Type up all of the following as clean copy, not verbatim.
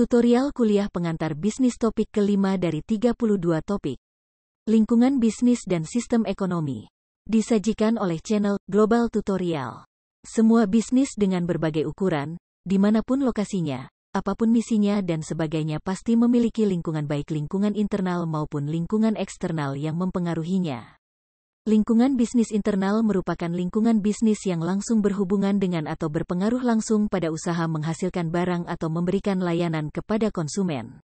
Tutorial kuliah pengantar bisnis topik kelima dari 32 topik. Lingkungan bisnis dan sistem ekonomi. Disajikan oleh channel Global Tutorial. Semua bisnis dengan berbagai ukuran, dimanapun lokasinya, apapun misinya dan sebagainya pasti memiliki lingkungan baik lingkungan internal maupun lingkungan eksternal yang mempengaruhinya. Lingkungan bisnis internal merupakan lingkungan bisnis yang langsung berhubungan dengan atau berpengaruh langsung pada usaha menghasilkan barang atau memberikan layanan kepada konsumen.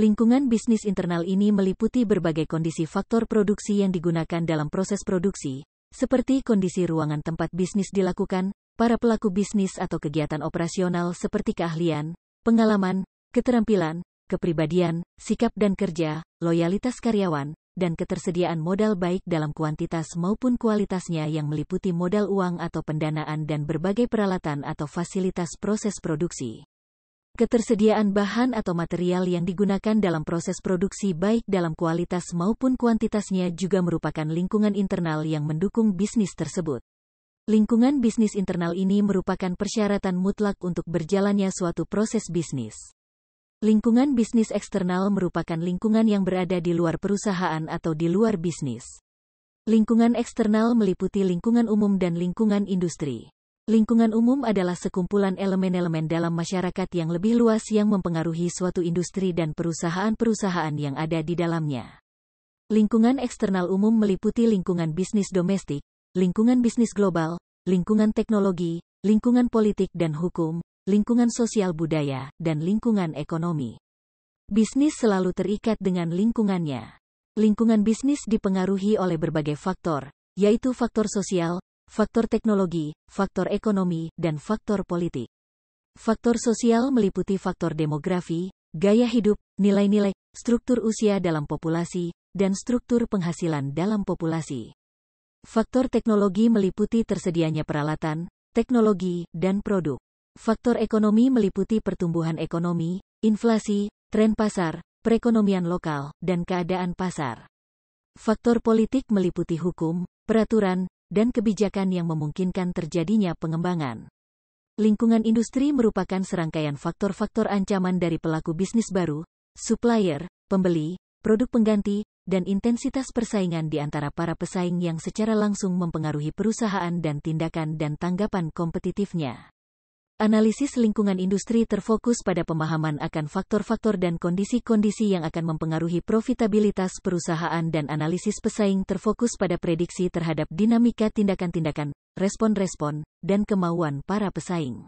Lingkungan bisnis internal ini meliputi berbagai kondisi faktor produksi yang digunakan dalam proses produksi, seperti kondisi ruangan tempat bisnis dilakukan, para pelaku bisnis atau kegiatan operasional seperti keahlian, pengalaman, keterampilan, kepribadian, sikap dan kerja, loyalitas karyawan, dan ketersediaan modal baik dalam kuantitas maupun kualitasnya yang meliputi modal uang atau pendanaan dan berbagai peralatan atau fasilitas proses produksi. Ketersediaan bahan atau material yang digunakan dalam proses produksi baik dalam kualitas maupun kuantitasnya juga merupakan lingkungan internal yang mendukung bisnis tersebut. Lingkungan bisnis internal ini merupakan persyaratan mutlak untuk berjalannya suatu proses bisnis. Lingkungan bisnis eksternal merupakan lingkungan yang berada di luar perusahaan atau di luar bisnis. Lingkungan eksternal meliputi lingkungan umum dan lingkungan industri. Lingkungan umum adalah sekumpulan elemen-elemen dalam masyarakat yang lebih luas yang mempengaruhi suatu industri dan perusahaan-perusahaan yang ada di dalamnya. Lingkungan eksternal umum meliputi lingkungan bisnis domestik, lingkungan bisnis global, lingkungan teknologi, lingkungan politik dan hukum, lingkungan sosial budaya, dan lingkungan ekonomi. Bisnis selalu terikat dengan lingkungannya. Lingkungan bisnis dipengaruhi oleh berbagai faktor, yaitu faktor sosial, faktor teknologi, faktor ekonomi, dan faktor politik. Faktor sosial meliputi faktor demografi, gaya hidup, nilai-nilai, struktur usia dalam populasi, dan struktur penghasilan dalam populasi. Faktor teknologi meliputi tersedianya peralatan, teknologi, dan produk. Faktor ekonomi meliputi pertumbuhan ekonomi, inflasi, tren pasar, perekonomian lokal, dan keadaan pasar. Faktor politik meliputi hukum, peraturan, dan kebijakan yang memungkinkan terjadinya pengembangan. Lingkungan industri merupakan serangkaian faktor-faktor ancaman dari pelaku bisnis baru, supplier, pembeli, produk pengganti, dan intensitas persaingan di antara para pesaing yang secara langsung mempengaruhi perusahaan dan tindakan dan tanggapan kompetitifnya. Analisis lingkungan industri terfokus pada pemahaman akan faktor-faktor dan kondisi-kondisi yang akan mempengaruhi profitabilitas perusahaan dan analisis pesaing terfokus pada prediksi terhadap dinamika tindakan-tindakan, respon-respon, dan kemauan para pesaing.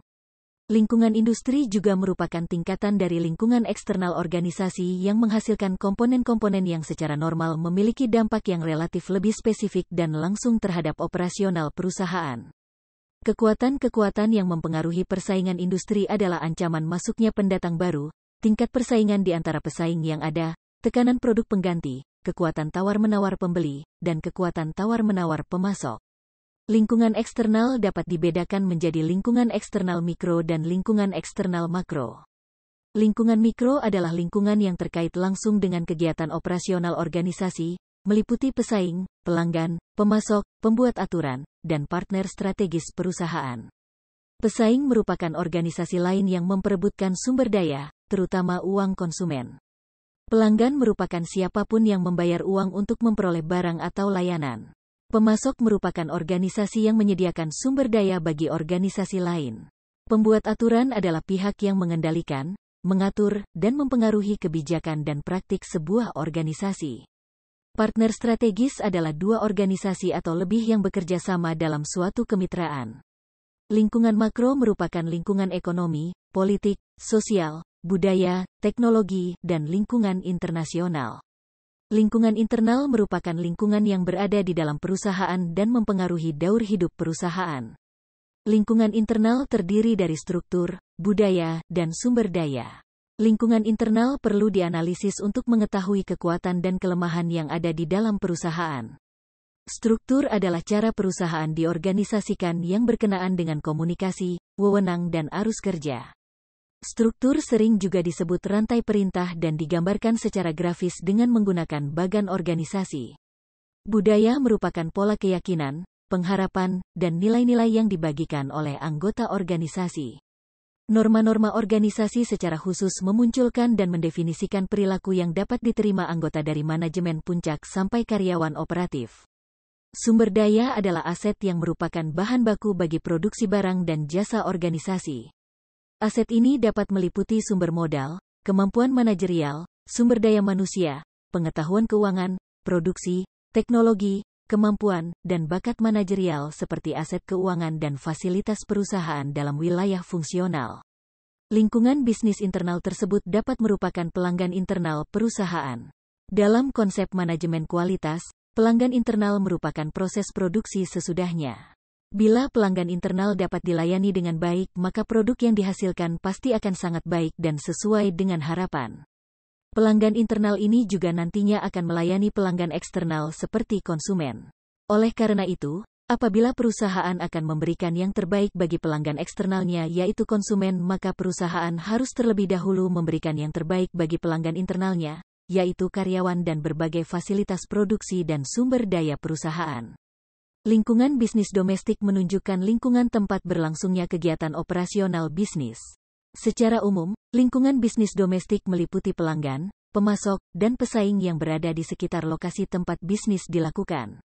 Lingkungan industri juga merupakan tingkatan dari lingkungan eksternal organisasi yang menghasilkan komponen-komponen yang secara normal memiliki dampak yang relatif lebih spesifik dan langsung terhadap operasional perusahaan. Kekuatan-kekuatan yang mempengaruhi persaingan industri adalah ancaman masuknya pendatang baru, tingkat persaingan di antara pesaing yang ada, tekanan produk pengganti, kekuatan tawar-menawar pembeli, dan kekuatan tawar-menawar pemasok. Lingkungan eksternal dapat dibedakan menjadi lingkungan eksternal mikro dan lingkungan eksternal makro. Lingkungan mikro adalah lingkungan yang terkait langsung dengan kegiatan operasional organisasi, meliputi pesaing, pelanggan, pemasok, pembuat aturan, dan partner strategis perusahaan. Pesaing merupakan organisasi lain yang memperebutkan sumber daya, terutama uang konsumen. Pelanggan merupakan siapapun yang membayar uang untuk memperoleh barang atau layanan. Pemasok merupakan organisasi yang menyediakan sumber daya bagi organisasi lain. Pembuat aturan adalah pihak yang mengendalikan, mengatur, dan mempengaruhi kebijakan dan praktik sebuah organisasi. Partner strategis adalah dua organisasi atau lebih yang bekerja sama dalam suatu kemitraan. Lingkungan makro merupakan lingkungan ekonomi, politik, sosial, budaya, teknologi, dan lingkungan internasional. Lingkungan internal merupakan lingkungan yang berada di dalam perusahaan dan mempengaruhi daur hidup perusahaan. Lingkungan internal terdiri dari struktur, budaya, dan sumber daya. Lingkungan internal perlu dianalisis untuk mengetahui kekuatan dan kelemahan yang ada di dalam perusahaan. Struktur adalah cara perusahaan diorganisasikan yang berkenaan dengan komunikasi, wewenang dan arus kerja. Struktur sering juga disebut rantai perintah dan digambarkan secara grafis dengan menggunakan bagan organisasi. Budaya merupakan pola keyakinan, pengharapan, dan nilai-nilai yang dibagikan oleh anggota organisasi. Norma-norma organisasi secara khusus memunculkan dan mendefinisikan perilaku yang dapat diterima anggota dari manajemen puncak sampai karyawan operatif. Sumber daya adalah aset yang merupakan bahan baku bagi produksi barang dan jasa organisasi. Aset ini dapat meliputi sumber modal, kemampuan manajerial, sumber daya manusia, pengetahuan keuangan, produksi, teknologi, kemampuan, dan bakat manajerial seperti aset keuangan dan fasilitas perusahaan dalam wilayah fungsional. Lingkungan bisnis internal tersebut dapat merupakan pelanggan internal perusahaan. Dalam konsep manajemen kualitas, pelanggan internal merupakan proses produksi sesudahnya. Bila pelanggan internal dapat dilayani dengan baik, maka produk yang dihasilkan pasti akan sangat baik dan sesuai dengan harapan. Pelanggan internal ini juga nantinya akan melayani pelanggan eksternal seperti konsumen. Oleh karena itu, apabila perusahaan akan memberikan yang terbaik bagi pelanggan eksternalnya yaitu konsumen, maka perusahaan harus terlebih dahulu memberikan yang terbaik bagi pelanggan internalnya, yaitu karyawan dan berbagai fasilitas produksi dan sumber daya perusahaan. Lingkungan bisnis domestik menunjukkan lingkungan tempat berlangsungnya kegiatan operasional bisnis. Secara umum, lingkungan bisnis domestik meliputi pelanggan, pemasok, dan pesaing yang berada di sekitar lokasi tempat bisnis dilakukan.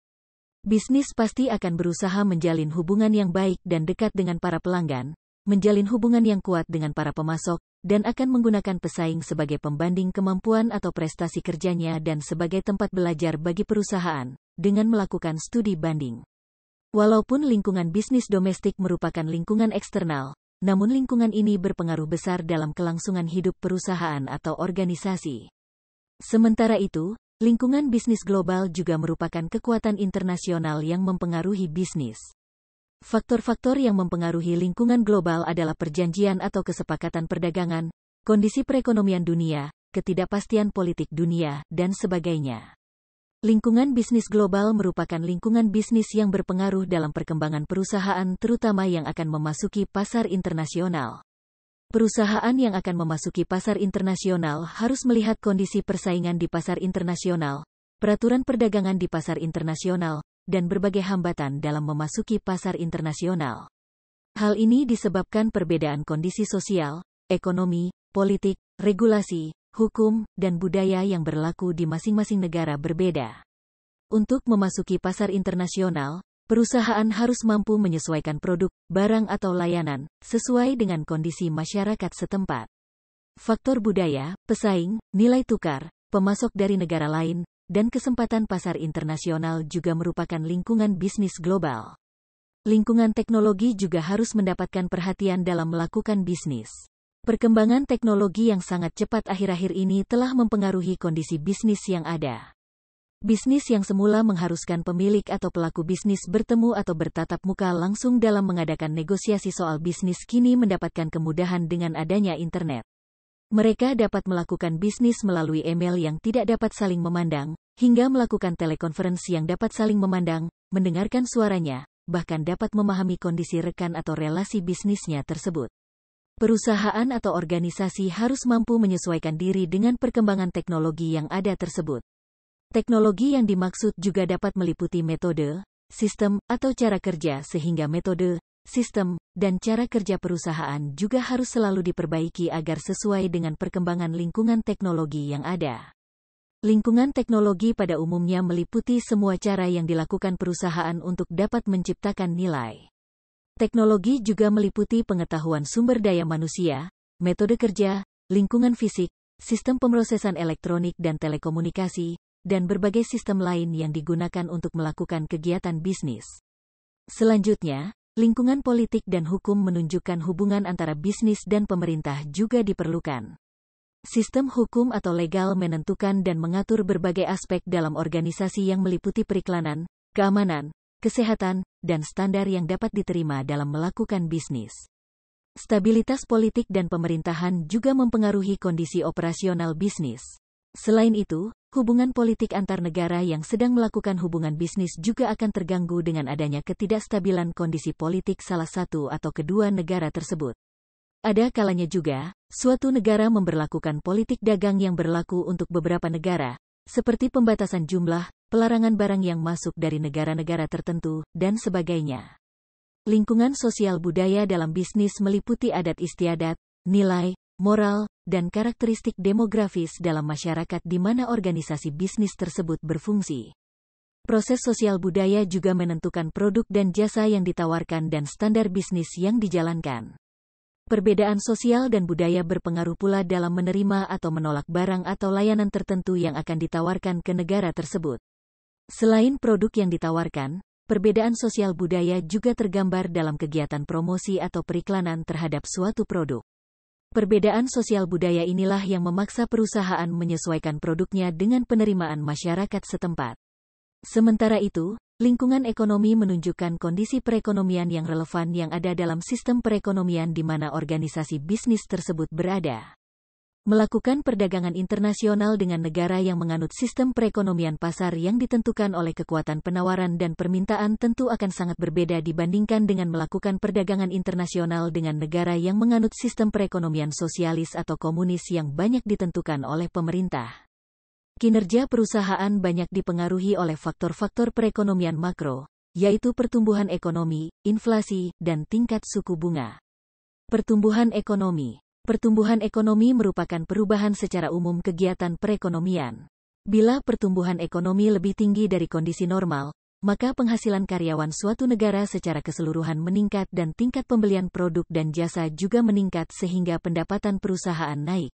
Bisnis pasti akan berusaha menjalin hubungan yang baik dan dekat dengan para pelanggan, menjalin hubungan yang kuat dengan para pemasok, dan akan menggunakan pesaing sebagai pembanding kemampuan atau prestasi kerjanya dan sebagai tempat belajar bagi perusahaan, dengan melakukan studi banding. Walaupun lingkungan bisnis domestik merupakan lingkungan eksternal, namun lingkungan ini berpengaruh besar dalam kelangsungan hidup perusahaan atau organisasi. Sementara itu, lingkungan bisnis global juga merupakan kekuatan internasional yang mempengaruhi bisnis. Faktor-faktor yang mempengaruhi lingkungan global adalah perjanjian atau kesepakatan perdagangan, kondisi perekonomian dunia, ketidakpastian politik dunia, dan sebagainya. Lingkungan bisnis global merupakan lingkungan bisnis yang berpengaruh dalam perkembangan perusahaan terutama yang akan memasuki pasar internasional. Perusahaan yang akan memasuki pasar internasional harus melihat kondisi persaingan di pasar internasional, peraturan perdagangan di pasar internasional, dan berbagai hambatan dalam memasuki pasar internasional. Hal ini disebabkan perbedaan kondisi sosial, ekonomi, politik, regulasi, hukum, dan budaya yang berlaku di masing-masing negara berbeda. Untuk memasuki pasar internasional, perusahaan harus mampu menyesuaikan produk, barang atau layanan, sesuai dengan kondisi masyarakat setempat. Faktor budaya, pesaing, nilai tukar, pemasok dari negara lain, dan kesempatan pasar internasional juga merupakan lingkungan bisnis global. Lingkungan teknologi juga harus mendapatkan perhatian dalam melakukan bisnis. Perkembangan teknologi yang sangat cepat akhir-akhir ini telah mempengaruhi kondisi bisnis yang ada. Bisnis yang semula mengharuskan pemilik atau pelaku bisnis bertemu atau bertatap muka langsung dalam mengadakan negosiasi soal bisnis kini mendapatkan kemudahan dengan adanya internet. Mereka dapat melakukan bisnis melalui email yang tidak dapat saling memandang, hingga melakukan telekonferensi yang dapat saling memandang, mendengarkan suaranya, bahkan dapat memahami kondisi rekan atau relasi bisnisnya tersebut. Perusahaan atau organisasi harus mampu menyesuaikan diri dengan perkembangan teknologi yang ada tersebut. Teknologi yang dimaksud juga dapat meliputi metode, sistem, atau cara kerja sehingga metode, sistem, dan cara kerja perusahaan juga harus selalu diperbaiki agar sesuai dengan perkembangan lingkungan teknologi yang ada. Lingkungan teknologi pada umumnya meliputi semua cara yang dilakukan perusahaan untuk dapat menciptakan nilai. Teknologi juga meliputi pengetahuan sumber daya manusia, metode kerja, lingkungan fisik, sistem pemrosesan elektronik dan telekomunikasi, dan berbagai sistem lain yang digunakan untuk melakukan kegiatan bisnis. Selanjutnya, lingkungan politik dan hukum menunjukkan hubungan antara bisnis dan pemerintah juga diperlukan. Sistem hukum atau legal menentukan dan mengatur berbagai aspek dalam organisasi yang meliputi periklanan, keamanan, kesehatan, dan standar yang dapat diterima dalam melakukan bisnis. Stabilitas politik dan pemerintahan juga mempengaruhi kondisi operasional bisnis. Selain itu, hubungan politik antar negara yang sedang melakukan hubungan bisnis juga akan terganggu dengan adanya ketidakstabilan kondisi politik salah satu atau kedua negara tersebut. Ada kalanya juga, suatu negara memberlakukan politik dagang yang berlaku untuk beberapa negara, seperti pembatasan jumlah, pelarangan barang yang masuk dari negara-negara tertentu, dan sebagainya. Lingkungan sosial budaya dalam bisnis meliputi adat istiadat, nilai, moral, dan karakteristik demografis dalam masyarakat di mana organisasi bisnis tersebut berfungsi. Proses sosial budaya juga menentukan produk dan jasa yang ditawarkan dan standar bisnis yang dijalankan. Perbedaan sosial dan budaya berpengaruh pula dalam menerima atau menolak barang atau layanan tertentu yang akan ditawarkan ke negara tersebut. Selain produk yang ditawarkan, perbedaan sosial budaya juga tergambar dalam kegiatan promosi atau periklanan terhadap suatu produk. Perbedaan sosial budaya inilah yang memaksa perusahaan menyesuaikan produknya dengan penerimaan masyarakat setempat. Sementara itu, lingkungan ekonomi menunjukkan kondisi perekonomian yang relevan yang ada dalam sistem perekonomian di mana organisasi bisnis tersebut berada. Melakukan perdagangan internasional dengan negara yang menganut sistem perekonomian pasar yang ditentukan oleh kekuatan penawaran dan permintaan tentu akan sangat berbeda dibandingkan dengan melakukan perdagangan internasional dengan negara yang menganut sistem perekonomian sosialis atau komunis yang banyak ditentukan oleh pemerintah. Kinerja perusahaan banyak dipengaruhi oleh faktor-faktor perekonomian makro, yaitu pertumbuhan ekonomi, inflasi, dan tingkat suku bunga. Pertumbuhan ekonomi. Pertumbuhan ekonomi merupakan perubahan secara umum kegiatan perekonomian. Bila pertumbuhan ekonomi lebih tinggi dari kondisi normal, maka penghasilan karyawan suatu negara secara keseluruhan meningkat dan tingkat pembelian produk dan jasa juga meningkat sehingga pendapatan perusahaan naik.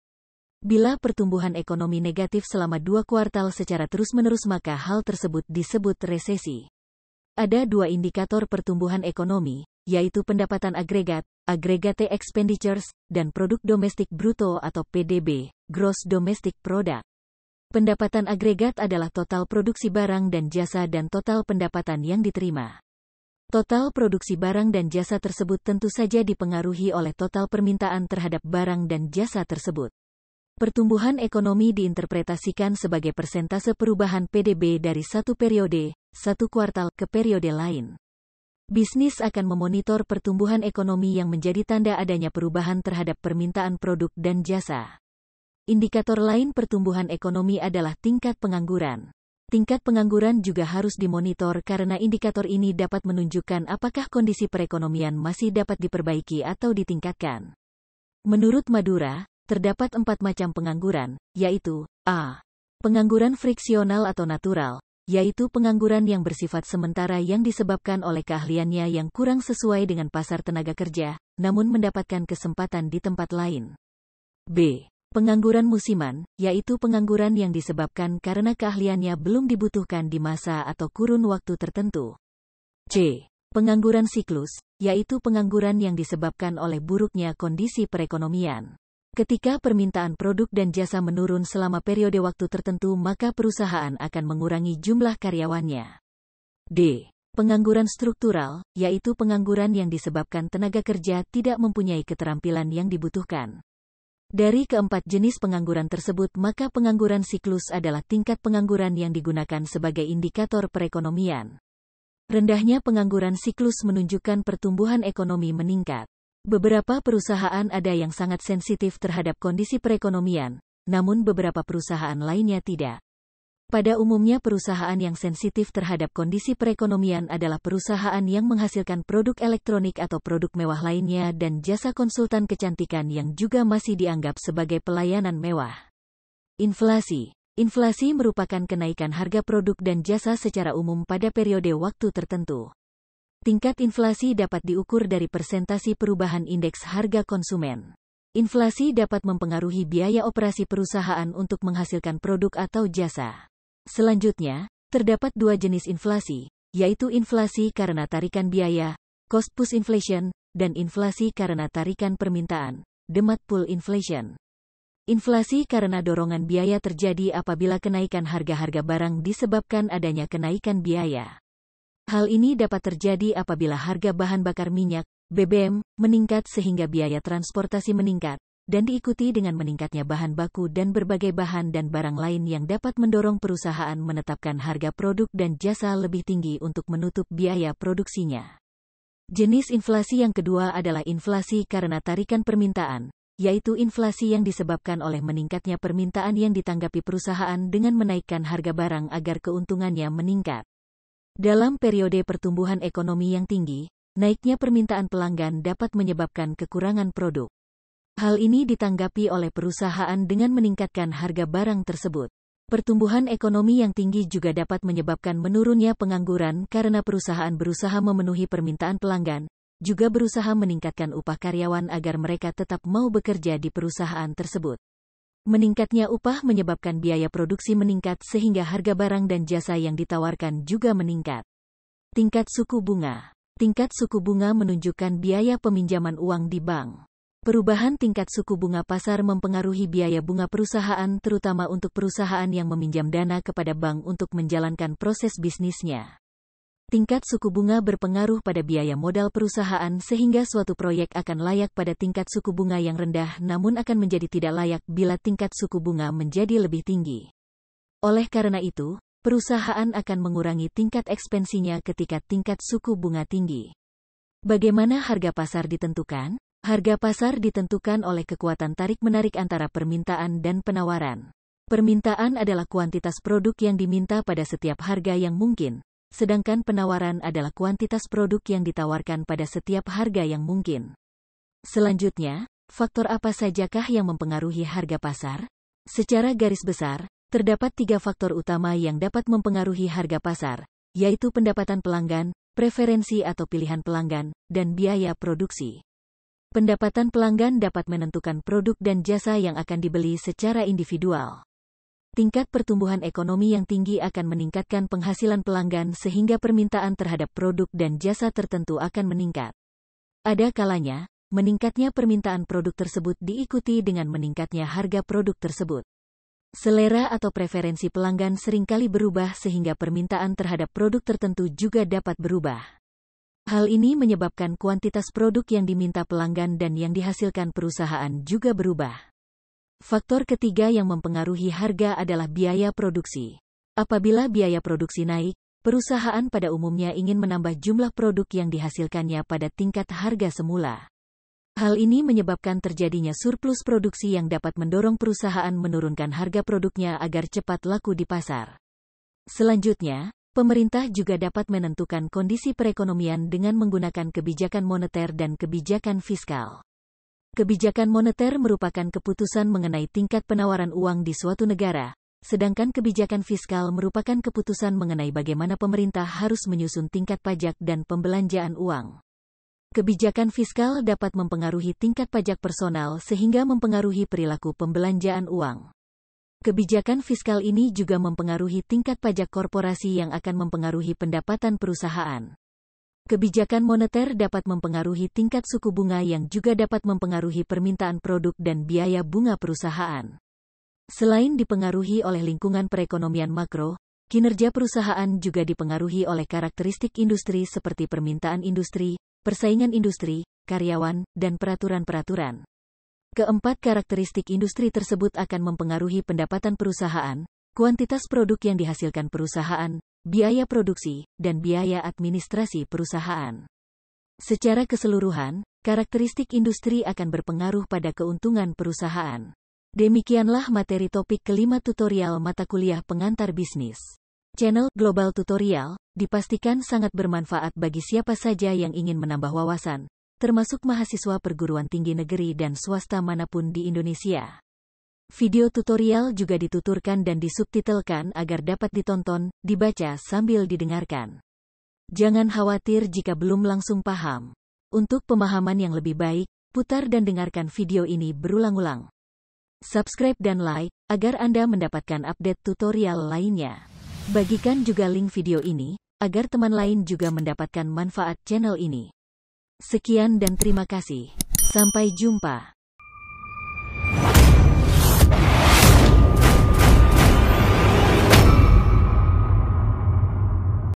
Bila pertumbuhan ekonomi negatif selama 2 kuartal secara terus-menerus maka hal tersebut disebut resesi. Ada 2 indikator pertumbuhan ekonomi, yaitu pendapatan agregat, aggregate expenditures, dan produk domestik bruto atau PDB, gross domestic product. Pendapatan agregat adalah total produksi barang dan jasa dan total pendapatan yang diterima. Total produksi barang dan jasa tersebut tentu saja dipengaruhi oleh total permintaan terhadap barang dan jasa tersebut. Pertumbuhan ekonomi diinterpretasikan sebagai persentase perubahan PDB dari satu periode, satu kuartal, ke periode lain. Bisnis akan memonitor pertumbuhan ekonomi yang menjadi tanda adanya perubahan terhadap permintaan produk dan jasa. Indikator lain pertumbuhan ekonomi adalah tingkat pengangguran. Tingkat pengangguran juga harus dimonitor karena indikator ini dapat menunjukkan apakah kondisi perekonomian masih dapat diperbaiki atau ditingkatkan. Menurut Madura, terdapat 4 macam pengangguran, yaitu A. Pengangguran friksional atau natural, yaitu pengangguran yang bersifat sementara yang disebabkan oleh keahliannya yang kurang sesuai dengan pasar tenaga kerja, namun mendapatkan kesempatan di tempat lain. B. Pengangguran musiman, yaitu pengangguran yang disebabkan karena keahliannya belum dibutuhkan di masa atau kurun waktu tertentu. C. Pengangguran siklus, yaitu pengangguran yang disebabkan oleh buruknya kondisi perekonomian. Ketika permintaan produk dan jasa menurun selama periode waktu tertentu maka perusahaan akan mengurangi jumlah karyawannya. D. Pengangguran struktural, yaitu pengangguran yang disebabkan tenaga kerja tidak mempunyai keterampilan yang dibutuhkan. Dari keempat jenis pengangguran tersebut maka pengangguran siklus adalah tingkat pengangguran yang digunakan sebagai indikator perekonomian. Rendahnya pengangguran siklus menunjukkan pertumbuhan ekonomi meningkat. Beberapa perusahaan ada yang sangat sensitif terhadap kondisi perekonomian, namun beberapa perusahaan lainnya tidak. Pada umumnya perusahaan yang sensitif terhadap kondisi perekonomian adalah perusahaan yang menghasilkan produk elektronik atau produk mewah lainnya dan jasa konsultan kecantikan yang juga masih dianggap sebagai pelayanan mewah. Inflasi. Inflasi merupakan kenaikan harga produk dan jasa secara umum pada periode waktu tertentu. Tingkat inflasi dapat diukur dari persentase perubahan indeks harga konsumen. Inflasi dapat mempengaruhi biaya operasi perusahaan untuk menghasilkan produk atau jasa. Selanjutnya, terdapat 2 jenis inflasi, yaitu inflasi karena tarikan biaya, cost push inflation, dan inflasi karena tarikan permintaan, demand pull inflation. Inflasi karena dorongan biaya terjadi apabila kenaikan harga-harga barang disebabkan adanya kenaikan biaya. Hal ini dapat terjadi apabila harga bahan bakar minyak, BBM, meningkat sehingga biaya transportasi meningkat, dan diikuti dengan meningkatnya bahan baku dan berbagai bahan dan barang lain yang dapat mendorong perusahaan menetapkan harga produk dan jasa lebih tinggi untuk menutup biaya produksinya. Jenis inflasi yang kedua adalah inflasi karena tarikan permintaan, yaitu inflasi yang disebabkan oleh meningkatnya permintaan yang ditanggapi perusahaan dengan menaikkan harga barang agar keuntungannya meningkat. Dalam periode pertumbuhan ekonomi yang tinggi, naiknya permintaan pelanggan dapat menyebabkan kekurangan produk. Hal ini ditanggapi oleh perusahaan dengan meningkatkan harga barang tersebut. Pertumbuhan ekonomi yang tinggi juga dapat menyebabkan menurunnya pengangguran karena perusahaan berusaha memenuhi permintaan pelanggan, juga berusaha meningkatkan upah karyawan agar mereka tetap mau bekerja di perusahaan tersebut. Meningkatnya upah menyebabkan biaya produksi meningkat sehingga harga barang dan jasa yang ditawarkan juga meningkat. Tingkat suku bunga. Tingkat suku bunga menunjukkan biaya peminjaman uang di bank. Perubahan tingkat suku bunga pasar mempengaruhi biaya bunga perusahaan terutama untuk perusahaan yang meminjam dana kepada bank untuk menjalankan proses bisnisnya. Tingkat suku bunga berpengaruh pada biaya modal perusahaan sehingga suatu proyek akan layak pada tingkat suku bunga yang rendah namun akan menjadi tidak layak bila tingkat suku bunga menjadi lebih tinggi. Oleh karena itu, perusahaan akan mengurangi tingkat ekspansinya ketika tingkat suku bunga tinggi. Bagaimana harga pasar ditentukan? Harga pasar ditentukan oleh kekuatan tarik-menarik antara permintaan dan penawaran. Permintaan adalah kuantitas produk yang diminta pada setiap harga yang mungkin, sedangkan penawaran adalah kuantitas produk yang ditawarkan pada setiap harga yang mungkin. Selanjutnya, faktor apa sajakah yang mempengaruhi harga pasar? Secara garis besar, terdapat 3 faktor utama yang dapat mempengaruhi harga pasar, yaitu pendapatan pelanggan, preferensi atau pilihan pelanggan, dan biaya produksi. Pendapatan pelanggan dapat menentukan produk dan jasa yang akan dibeli secara individual. Tingkat pertumbuhan ekonomi yang tinggi akan meningkatkan penghasilan pelanggan sehingga permintaan terhadap produk dan jasa tertentu akan meningkat. Ada kalanya, meningkatnya permintaan produk tersebut diikuti dengan meningkatnya harga produk tersebut. Selera atau preferensi pelanggan seringkali berubah sehingga permintaan terhadap produk tertentu juga dapat berubah. Hal ini menyebabkan kuantitas produk yang diminta pelanggan dan yang dihasilkan perusahaan juga berubah. Faktor ketiga yang mempengaruhi harga adalah biaya produksi. Apabila biaya produksi naik, perusahaan pada umumnya ingin menambah jumlah produk yang dihasilkannya pada tingkat harga semula. Hal ini menyebabkan terjadinya surplus produksi yang dapat mendorong perusahaan menurunkan harga produknya agar cepat laku di pasar. Selanjutnya, pemerintah juga dapat menentukan kondisi perekonomian dengan menggunakan kebijakan moneter dan kebijakan fiskal. Kebijakan moneter merupakan keputusan mengenai tingkat penawaran uang di suatu negara, sedangkan kebijakan fiskal merupakan keputusan mengenai bagaimana pemerintah harus menyusun tingkat pajak dan pembelanjaan uang. Kebijakan fiskal dapat mempengaruhi tingkat pajak personal sehingga mempengaruhi perilaku pembelanjaan uang. Kebijakan fiskal ini juga mempengaruhi tingkat pajak korporasi yang akan mempengaruhi pendapatan perusahaan. Kebijakan moneter dapat mempengaruhi tingkat suku bunga yang juga dapat mempengaruhi permintaan produk dan biaya bunga perusahaan. Selain dipengaruhi oleh lingkungan perekonomian makro, kinerja perusahaan juga dipengaruhi oleh karakteristik industri seperti permintaan industri, persaingan industri, karyawan, dan peraturan-peraturan. Keempat karakteristik industri tersebut akan mempengaruhi pendapatan perusahaan, kuantitas produk yang dihasilkan perusahaan, biaya produksi, dan biaya administrasi perusahaan. Secara keseluruhan, karakteristik industri akan berpengaruh pada keuntungan perusahaan. Demikianlah materi topik kelima tutorial mata kuliah pengantar bisnis. Channel Global Tutorial dipastikan sangat bermanfaat bagi siapa saja yang ingin menambah wawasan, termasuk mahasiswa perguruan tinggi negeri dan swasta manapun di Indonesia. Video tutorial juga dituturkan dan disubtitelkan agar dapat ditonton, dibaca sambil didengarkan. Jangan khawatir jika belum langsung paham. Untuk pemahaman yang lebih baik, putar dan dengarkan video ini berulang-ulang. Subscribe dan like, agar Anda mendapatkan update tutorial lainnya. Bagikan juga link video ini, agar teman lain juga mendapatkan manfaat channel ini. Sekian dan terima kasih. Sampai jumpa.